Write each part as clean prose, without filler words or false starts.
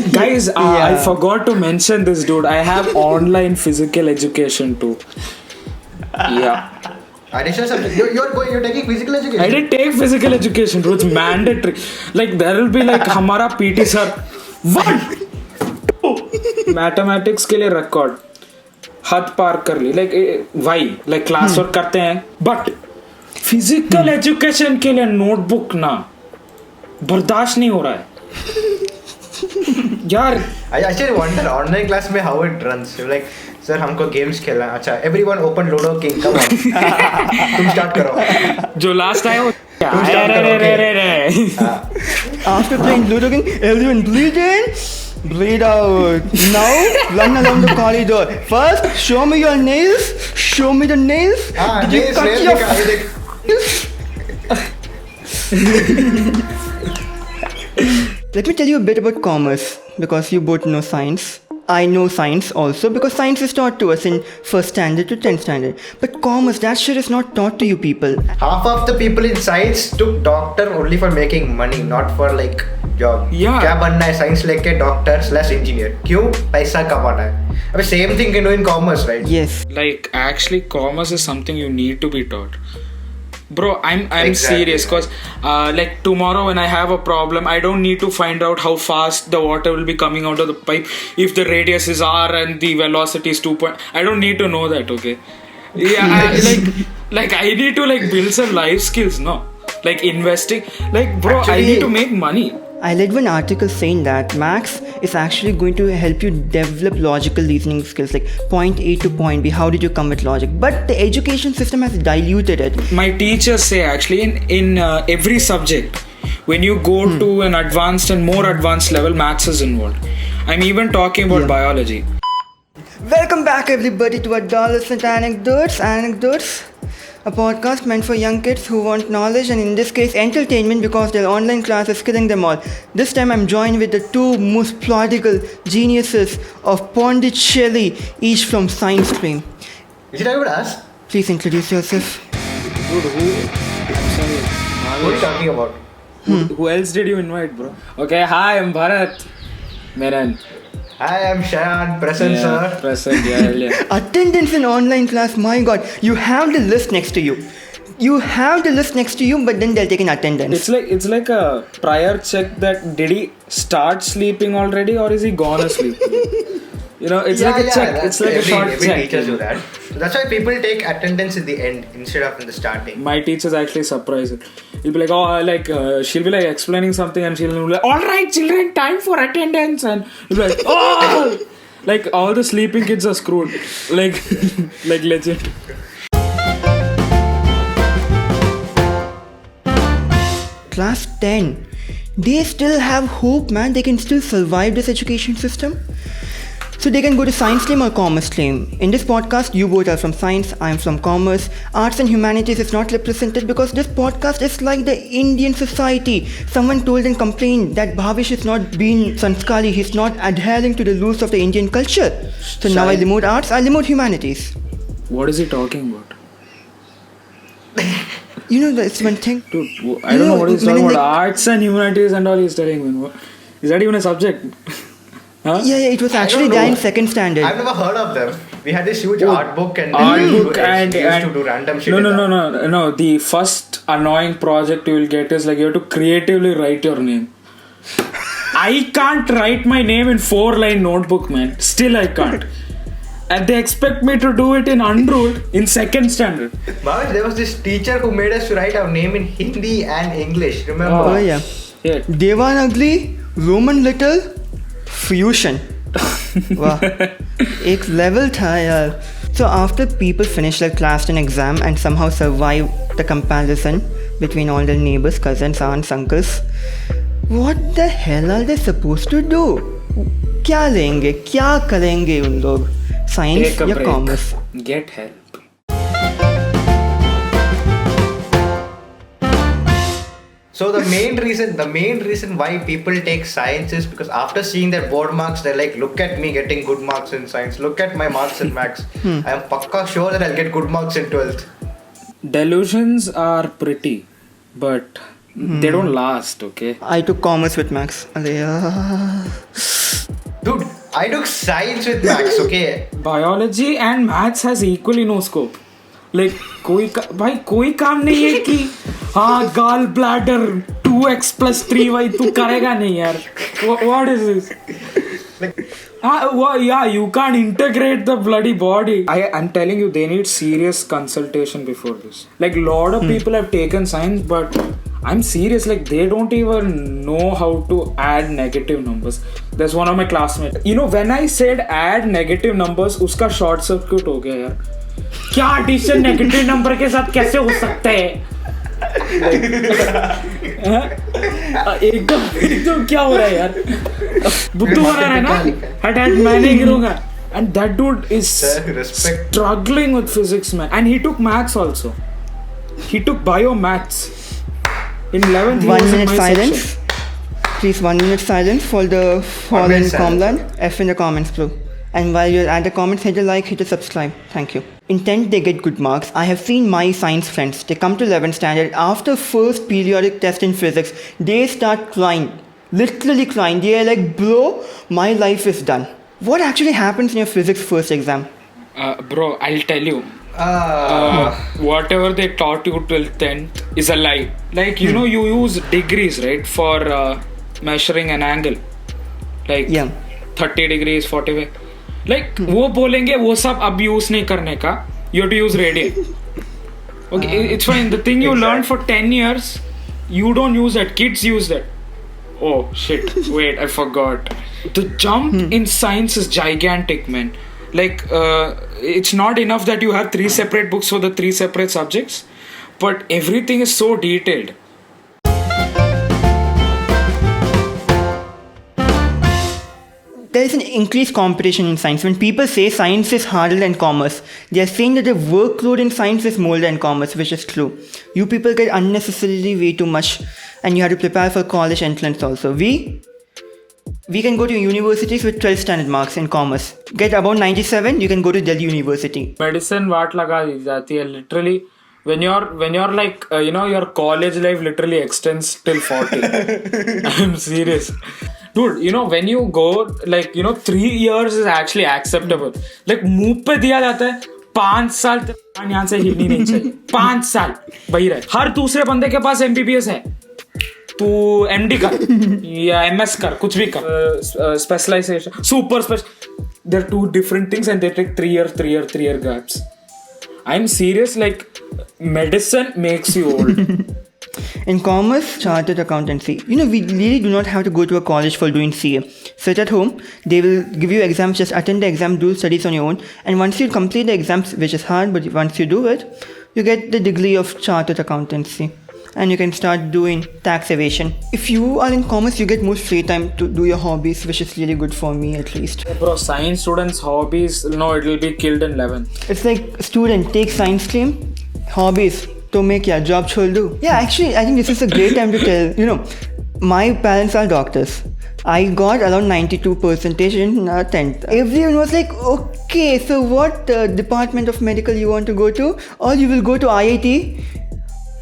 Guys, I forgot to mention this, dude. I have online physical education too. Yeah. Additional subject. You're taking physical education. I didn't take physical education, bro. It's mandatory. Like there will be like हमारा PT sir 1 2 mathematics के लिए record हद पार कर ली like भाई like class work करते हैं but physical education के लिए नोटबुक ना बर्दाश्त नहीं हो रहा है यार. I actually wonder online class में how it runs. Like sir हमको गेम्स खेलना है. अच्छा everyone open Ludo King. Come on. तुम स्टार्ट करो. जो लास्ट आया वो तुम start करो. After playing Ludo King, everyone bleed in, bleed out. Now run along the corridor. First, show me your nails. Show me the nails. Did you cut your Let me tell you a bit about commerce because you both know science. I know science also because science is taught to us in 1st standard to 10th standard. But commerce, that shit is not taught to you people. Half of the people in science took doctor only for making money, not for like job. Yeah. क्या बनना है science लेके doctor slash engineer क्यों पैसा कमाना है. अबे same thing can do in commerce right. Yes. Like actually commerce is something you need to be taught. Bro, I'm Exactly. serious because like tomorrow when I have a problem, I don't need to find out how fast the water will be coming out of the pipe if the radius is r and the velocity is 2 point. I don't need to know that, okay? Yeah, like I need to like build some life skills, no? Like investing, like bro, I Actually- need to make money. I read one article saying that Max is actually going to help you develop logical reasoning skills like point A to point B. How did you come with logic? But the education system has diluted it. My teachers say actually in every subject when you go to an advanced and more advanced level, maths is involved. I'm even talking about biology. Welcome back, everybody, to Adolescent Anecdotes, a podcast meant for young kids who want knowledge and, in this case, entertainment because their online class is killing them all. This time, I'm joined with the two most prodigal geniuses of Pondicherry, each from science stream. Is it about us? Please introduce yourself. Dude, I'm sorry. What are you talking about? Who else did you invite, bro? Okay, hi, I'm Bharat. Menon. I am Shayan, present sir. Present, yeah. Attendance in online class, my god, you have the list next to you. You have the list next to you, but then they'll take in attendance. It's like a prior check that did he start sleeping already or is he gone asleep? You know, it's like a check. It's like a short every check. teachers do that. So that's why people take attendance in the end instead of in the starting. My teacher's actually surprised. He'll be like, she'll be like explaining something and she'll be like, all right, children, time for attendance. And he'll be like, oh! Like all the sleeping kids are screwed. Like legit. Class 10. They still have hope, man. They can still survive this education system. So they can go to science stream or commerce stream. In this podcast, you both are from science, I am from commerce. Arts and humanities is not represented because this podcast is like the Indian society. Someone told and complained that Bhavish is not being sanskari, he's not adhering to the rules of the Indian culture. So now I remove arts, I remove humanities. What is he talking about? You know, that's one thing. Dude, I don't know what he's talking about. Arts and humanities and all he's telling me. Is that even a subject? Huh? Yeah, it was actually there in 2nd standard. I've never heard of them. We had this huge art book and Art book and used and to do random shit. No. The first annoying project you will get is like you have to creatively write your name. I can't write my name in 4-line notebook, man. Still I can't. And they expect me to do it in unruled in 2nd standard. Bhavish, there was this teacher who made us to write our name in Hindi and English. Remember? Oh yeah. Yeah. Devanagari, Roman Little, Fusion. वाह एक level था यार. So after people finish their class 10 exam and somehow survive the comparison between all their neighbors, cousins, aunts, uncles, what the hell are they supposed to do? क्या लेंगे, क्या करेंगे उन लोग? Science Take a या break. commerce? Get help. So the main reason why people take science is because after seeing their board marks, they're like, look at me getting good marks in science. Look at my marks in maths. I am pakka sure that I'll get good marks in 12th. Delusions are pretty, but they don't last, okay? I took commerce with Max. अरे यार. I took science with Max, okay? Biology and maths has equally no scope. Like भाई कोई काम नहीं है कि हाँ gall bladder 2x plus 3y तू करेगा नहीं यार. What is this? Yeah, you can't integrate the bloody body. I'm telling you, they need serious consultation before this. Like, lot of people have taken science, but I'm serious. Like, they don't even know how to add negative numbers. There's one of my classmates. You know, when I said add negative numbers, उसका short circuit हो गया यार. क्या addition negative number के साथ कैसे हो सकता है? एकदम क्या हो रहा है यार? बुद्धू बना रहा है ना? हट मैं नहीं गिरूंगा. And that dude is struggling with physics, man. And he took maths also. He took bio maths. In 11th, 1 minute silence. Please, 1 minute silence for the fallen Comlan. F in the comments, bro. And while you're at the comments, hit a like, hit a subscribe. Thank you. In 10th, they get good marks. I have seen my science friends. They come to 11th standard. After first periodic test in physics, they start crying. Literally crying. They are like, bro, my life is done. What actually happens in your physics first exam? Bro, I'll tell you. Whatever they taught you till 10th is a lie. Like, you know, you use degrees, right, for measuring an angle. Like, 30 degrees, 45. Like, वो बोलेंगे वो सब अब use नहीं करने का. You have to use radian. Okay, it's fine. The thing you learned for 10 years, you don't use that. Kids use that. Oh shit! Wait, I forgot. The jump in science is gigantic, man. Like, it's not enough that you have 3 separate books for the 3 separate subjects, but everything is so detailed. There is an increased competition in science. When people say science is harder than commerce, they are saying that the workload in science is more than commerce, which is true. You people get unnecessarily way too much, and you have to prepare for college entrance also. We can go to universities with 12 standard marks in commerce. Get about 97, you can go to Delhi University. Medicine वाट लगा दी जाती है literally. When you're like, your college life literally extends till 40. I'm serious. Dude, when you go, like, 3 years is actually acceptable. Like, मुंह पे दिया जाता है 5 साल तक यहाँ से हिलनी नहीं चाहिए. 5 साल वही रहे. हर दूसरे बंदे के पास MBBS है. तू MD कर या MS कर, कुछ भी कर. Specialization, super special. They're 2 different things and they take 3 year gaps. I'm serious, like, medicine makes you old. In commerce, chartered accountancy. We really do not have to go to a college for doing CA. Sit at home, they will give you exams, just attend the exam, do studies on your own. And once you complete the exams, which is hard, but once you do it, you get the degree of chartered accountancy. And you can start doing tax evasion. If you are in commerce, you get more free time to do your hobbies, which is really good for me at least. Bro, science students' hobbies, no, it will be killed in 11th. It's like, student, take science stream, hobbies, to make your job should do. Yeah, actually, I think this is a great time to tell, my parents are doctors. I got around 92% in 10th. Everyone was like, okay, so what department of medical you want to go to? Or you will go to IIT?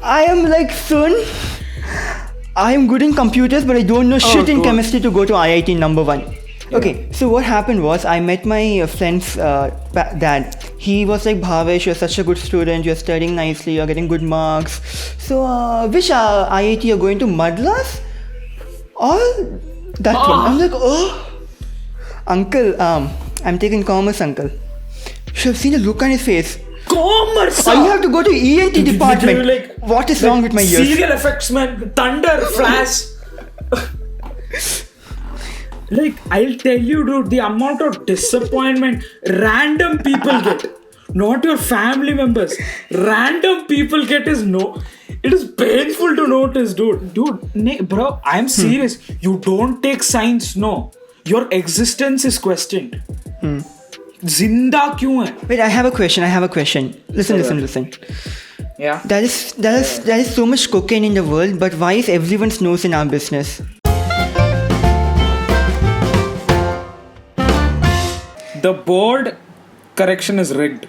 I am like, son, I am good in computers, but I don't know shit in chemistry to go to IIT number 1. Yeah. Okay, so what happened was, I met my friend's dad. He was like, Bhavesh, you're such a good student, you're studying nicely, you're getting good marks. So, which IIT you're going to, Madras? Or that one? I'm like, oh, uncle, I'm taking commerce, uncle. You should have seen the look on his face. Commerce! You have to go to ENT department. Like, what is wrong with my ears? Serial effects, man. Thunder, flash. Like, I'll tell you, dude, the amount of disappointment random people get. Not your family members. Random people get is no. It is painful to notice, dude. Bro, I'm serious. You don't take science, no. Your existence is questioned. Zinda kyun hai? Wait, I have a question. Listen. Yeah. There is so much cocaine in the world, but why is everyone's nose in our business? The board correction is rigged.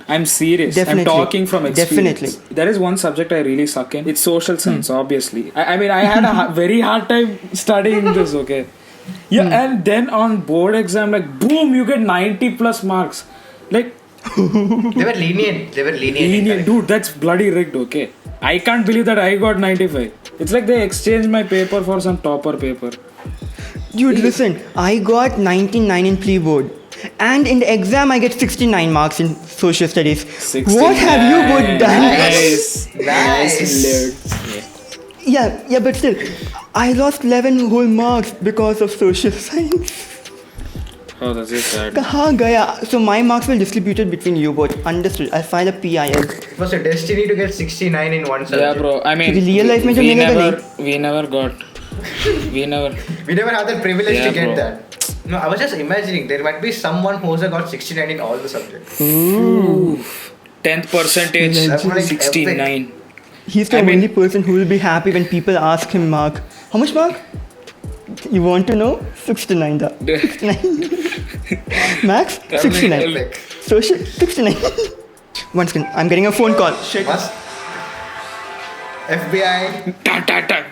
I'm serious. Definitely. I'm talking from experience. Definitely. There is one subject I really suck in. It's social science, obviously. I mean, I had a very hard time studying this, okay? Yeah, and then on board exam, like boom, you get 90 plus marks. Like They were lenient. lenient, dude, that's bloody rigged. Okay, I can't believe that I got 95. It's like they exchanged my paper for some topper paper. Dude, listen, I got 99 in pre-board. And in the exam, I get 69 marks in social studies. 69. What have you both done? Nice. Yeah, but still, I lost 11 whole marks because of social science. Oh, that's just sad. Kahan gaya? So my marks were distributed between you both. Understood. I'll file a PIL. It was a destiny to get 69 in one subject. Yeah, bro. I mean, So the real life में जो we मिलेगा never, नहीं. we never got. We never. We never had the privilege Yeah, to get bro. that. No, I was just imagining there might be someone who also got 69 in all the subjects. 10th percentage, That's like 69. He's the I mean- only person who will be happy when people ask him mark. How much mark? You want to know? 69 da. 69. Max? 69. Epic. Social? 69. Once again, I'm getting a phone call. Shit. Must FBI. Ta.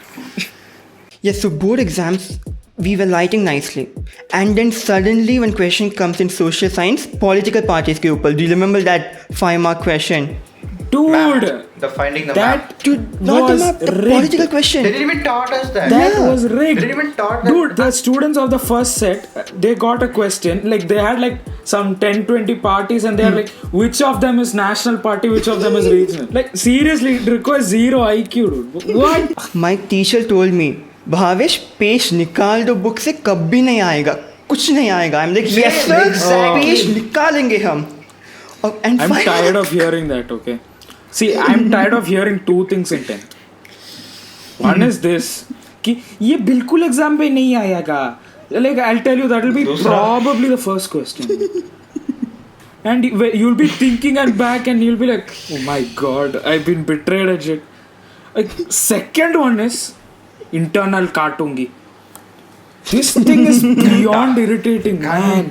Yes, so board exams, we were lighting nicely. And then suddenly when question comes in social science, political parties ke upar. Do you remember that 5-mark question? Dude, Map. The finding the map. that Dude, not the was map, the rigged. political question. They didn't even taught us that. That Yeah. was rigged. They didn't even taught that. Dude, the students of the first set, they got a question. Like, they had like some 10-20 parties, and they're like, which of them is national party, which of them is regional? Like, seriously, it requires 0 IQ, dude. What? My teacher told me, Bhavesh पेश निकाल दो book से कभी नहीं आएगा कुछ नहीं आएगा I'm like yes sir Exactly. पेश निकालेंगे हम and I'm tired of hearing that, okay? See, I'm tired of hearing 2 things in 10th. One is this, कि ये बिल्कुल एग्जाम पे नहीं आएगा. Like, I'll tell you, that will be probably the first question. And you'll be thinking and back and you'll be like, oh my god, I've been betrayed and shit. Like, second one is internal काटूंगी. This thing is beyond irritating, man.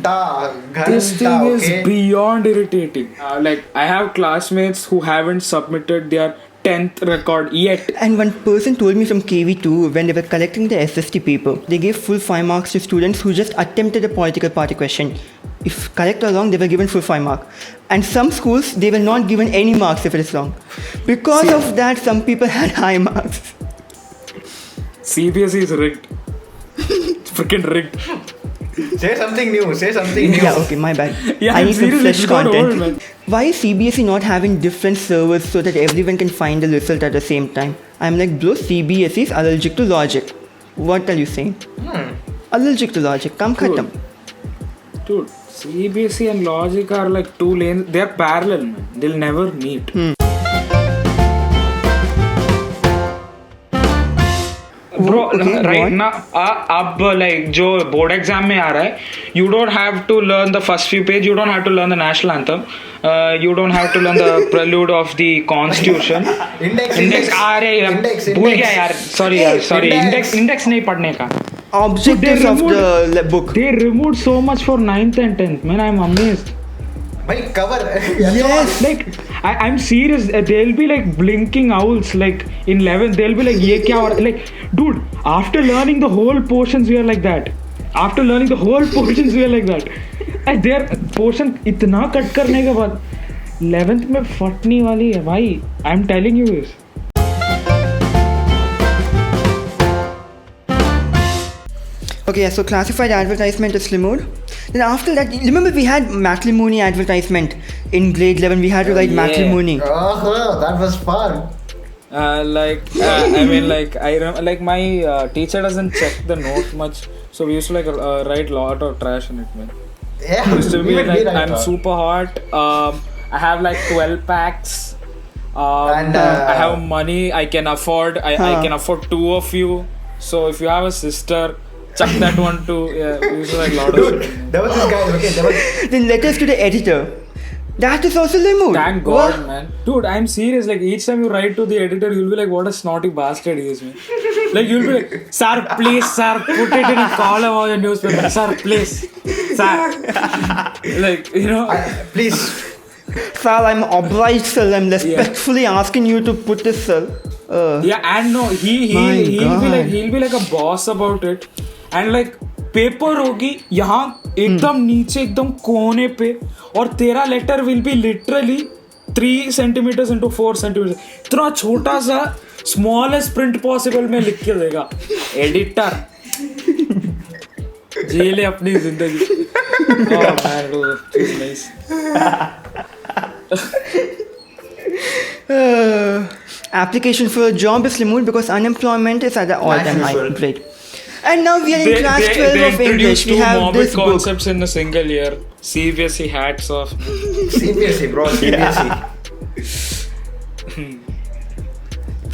This thing is beyond irritating. Like, I have classmates who haven't submitted their 10th record yet. And one person told me from KV2 when they were collecting the SST paper, they gave full 5 marks to students who just attempted a political party question. If correct or wrong, they were given full 5 marks. And some schools, they were not given any marks if it is wrong. Because of that, some people had high marks. CBSE is rigged. It's freaking rigged. Say something new. Yeah, okay, my bad. Yeah, I I'm need some seriously, fresh you got content. old, man. Why is CBSE not having different servers so that everyone can find the result at the same time? I'm like, bro, CBSE is allergic to logic. What are you saying? Allergic to logic. Come khatam. Dude, CBSE and logic are like 2 lanes. They're parallel, man. They'll never meet. Bro, Okay, right what? now, अब like जो board exam में आ रहा है, you don't have to learn the first few page. You don't have to learn the national anthem. You don't have to learn the prelude of the constitution. Index आ रहे हैं. भूल गया यार. Sorry. Index नहीं पढ़ने का. Objectives of the book. They removed so much for 9th and 10th. Man, I'm amazed. Bhai, cover. Yes. Like, I'm serious. They'll be like blinking owls. Like in 11th, they'll be like, "Ye kya ho raha-" Like, dude, after learning the whole portions, we are like that. After learning the whole portions, we are like that. And their portion इतना cut करने के बाद 11th में फटने वाली है भाई. I'm telling you this. Okay, yeah, so classified advertisement is removed. Then after that, remember we had matrimony advertisement in grade 11. We had to write yeah. matrimony. Oh, that was fun. I mean, like like my teacher doesn't check the note much, so we used to like write lot of trash in it, man. Yeah, Used to be even like, me I'm that. super hot. I have like 12 packs. And, I have money. I can afford. I can afford 2 of you. So if you have a sister, chuck that one too. Yeah, we used to like lot of shit. There was this guy. Okay, there was. Then letters to the editor. That is also removed. Thank What? God, man. Dude, I'm serious. Like each time you write to the editor, you'll be like, what a snotty bastard he is, man. Like you'll be like, sir, please, sir, put it in a column of the newspaper. Sir, please. Sir. Like, you know. Please. Sir, I'm obliged, sir. I'm respectfully asking you to put this, sir. Yeah, and no, My he'll God. be like a boss about it, and like paper होगी यहाँ एकदम नीचे एकदम कोने पे और तेरा letter will be literally 3 centimetre into 4 centimetre, इतना छोटा सा स्मॉलेस्ट प्रिंट पॉसिबल में लिख के देगा एडिटर। जी ले अपनी जिंदगी। Oh man, it was nice. Application for a job is removed because unemployment is at the all-time high usual. rate. And now we are in class 12 they of English. introduced We two have morbid this book. concepts in a single year. CBSE hats off. CBSE, bro. CBSE.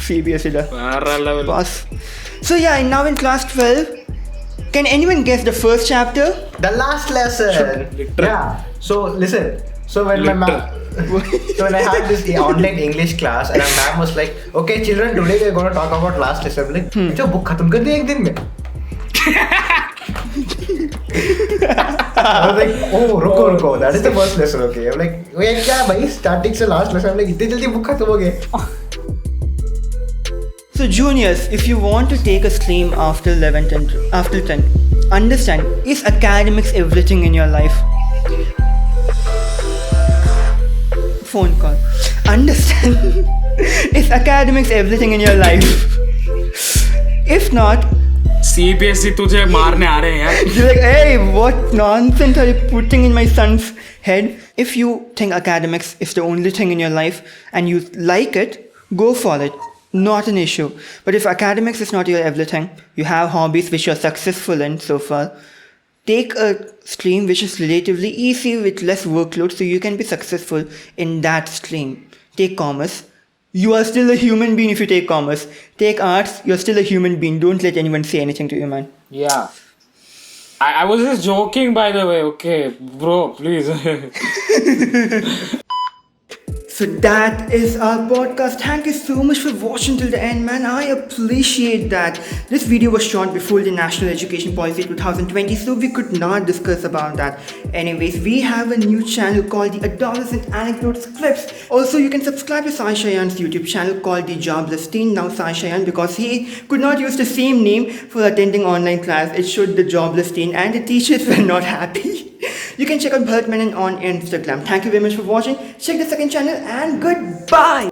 CBSE da. Para level. Boss. So yeah, and now in class 12, can anyone guess the first chapter? The last lesson. Literal. Yeah. So listen. So when my ma'am, so when I had this online English class and my ma'am was like, "Okay, children, today we are going to talk about last lesson." I'm like, "अच्छा book खत्म कर दे एक दिन में." I was like, "Oh, रुको, that is the first lesson, okay." I'm like, "ये क्या भाई starting से last lesson?" I'm like, इतनी जल्दी book खत्म हो गए. So juniors, if you want to take a stream after 11th and after 10th, understand, is academics everything in your life? Phone call. Understand, is academics everything in your life? If not, CBSE तुझे मारने आ रहे हैं यार। you're like, hey, what nonsense are you putting in my son's head? If you think academics is the only thing in your life and you like it, go for it. Not an issue. But if academics is not your everything, you have hobbies which you're successful in so far, take a stream which is relatively easy with less workload so you can be successful in that stream. Take commerce. You are still a human being if you take commerce. Take arts, you're still a human being. Don't let anyone say anything to you, man. Yeah. I was just joking, by the way. Okay, bro, please. So that is our podcast. Thank you so much for watching till the end, man. I appreciate that. This video was shot before the National Education Policy 2020, so we could not discuss about that. Anyways, we have a new channel called the Adolescent Anecdotes Clips. Also, you can subscribe to Sai Shayan's YouTube channel called The Jobless Teen. Now Sai Shayan, because he could not use the same name for attending online class, it showed The Jobless Teen and the teachers were not happy. You can check out Bharat Menon on Instagram. Thank you very much for watching. Check the second channel and goodbye.